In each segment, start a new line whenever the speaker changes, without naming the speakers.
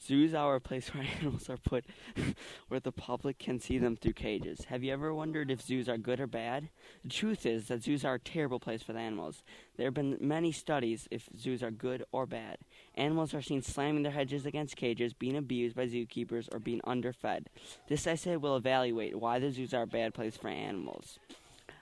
Zoos are a place where animals are put where the public can see them through cages. Have you ever wondered if zoos are good or bad? The truth is that zoos are a terrible place for the animals. There have been many studies if zoos are good or bad. Animals are seen slamming their heads against cages, being abused by zookeepers, or being underfed. This essay will evaluate why the zoos are a bad place for animals.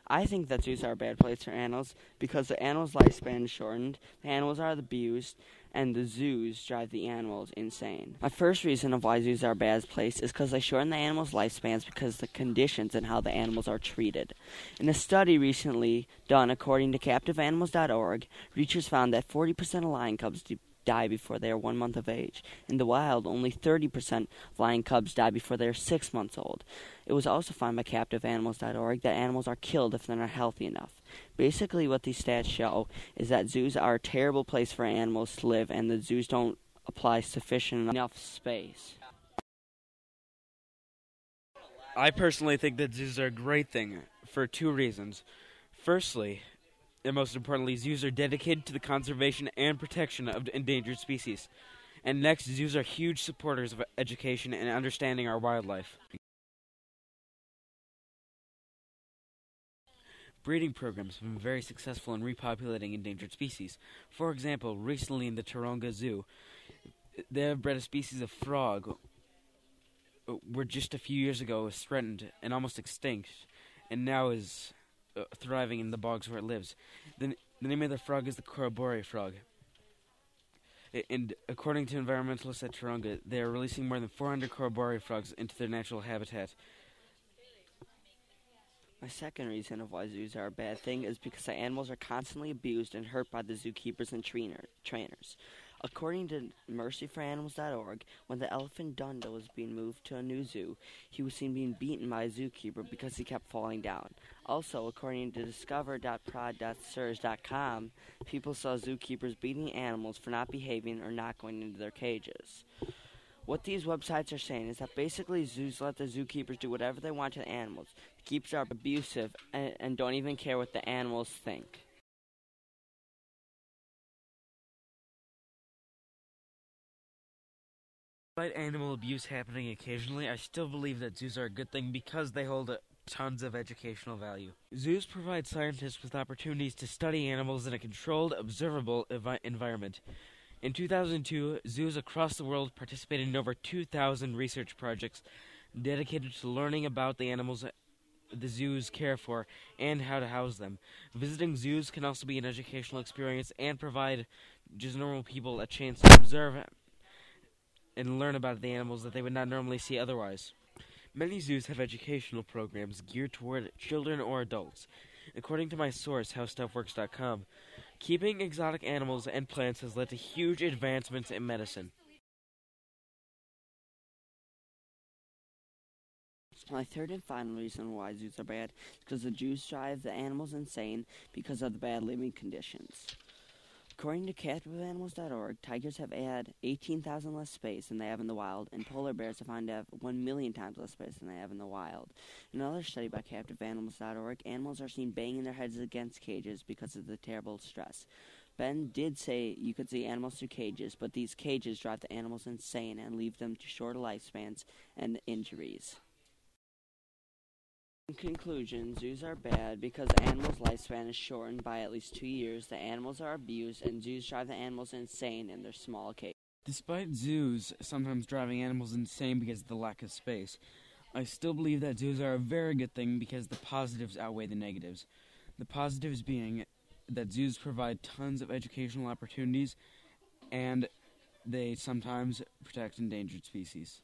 I think that zoos are a bad place for animals because the animals' lifespan is shortened, the animals are abused, and the zoos drive the animals insane. My first reason of why zoos are a bad place is because they shorten the animals' lifespans because of the conditions and how the animals are treated. In a study recently done according to CaptiveAnimals.org, researchers found that 40% of lion cubs die before they are 1 month of age. In the wild, only 30% of lion cubs die before they are 6 months old. It was also found by CaptiveAnimals.org that animals are killed if they're not healthy enough. Basically, what these stats show is that zoos are a terrible place for animals to live, and the zoos don't apply sufficient enough space.
I personally think that zoos are a great thing for two reasons. Firstly, and most importantly, zoos are dedicated to the conservation and protection of endangered species. And next, zoos are huge supporters of education and understanding our wildlife. Breeding programs have been very successful in repopulating endangered species. For example, recently in the Taronga Zoo, they have bred a species of frog where just a few years ago was threatened and almost extinct, and now is thriving in the bogs where it lives. The name of the frog is the Corobori frog. And according to environmentalists at Taronga, they are releasing more than 400 Corobori frogs into their natural habitat.
My second reason of why zoos are a bad thing is because the animals are constantly abused and hurt by the zookeepers and trainers. According to MercyForAnimals.org, when the elephant Dunda was being moved to a new zoo, he was seen being beaten by a zookeeper because he kept falling down. Also, according to discover.prod.sirs.com, people saw zookeepers beating animals for not behaving or not going into their cages. What these websites are saying is that basically zoos let the zookeepers do whatever they want to the animals. The keepers are abusive and don't even care what the animals think.
Despite animal abuse happening occasionally, I still believe that zoos are a good thing because they hold tons of educational value. Zoos provide scientists with opportunities to study animals in a controlled, observable environment. In 2002, zoos across the world participated in over 2,000 research projects dedicated to learning about the animals the zoos care for and how to house them. Visiting zoos can also be an educational experience and provide just normal people a chance to observe and learn about the animals that they would not normally see otherwise. Many zoos have educational programs geared toward children or adults. According to my source, HowStuffWorks.com, keeping exotic animals and plants has led to huge advancements in medicine.
My third and final reason why zoos are bad is because the zoos drive the animals insane because of the bad living conditions. According to CaptiveAnimals.org, tigers have had 18,000 less space than they have in the wild, and polar bears are found to have 1 million times less space than they have in the wild. In another study by CaptiveAnimals.org, animals are seen banging their heads against cages because of the terrible stress. Ben did say you could see animals through cages, but these cages drive the animals insane and leave them to shorter lifespans and injuries. In conclusion, zoos are bad because the animal's lifespan is shortened by at least 2 years, the animals are abused, and zoos drive the animals insane in their small cages.
Despite zoos sometimes driving animals insane because of the lack of space, I still believe that zoos are a very good thing because the positives outweigh the negatives. The positives being that zoos provide tons of educational opportunities and they sometimes protect endangered species.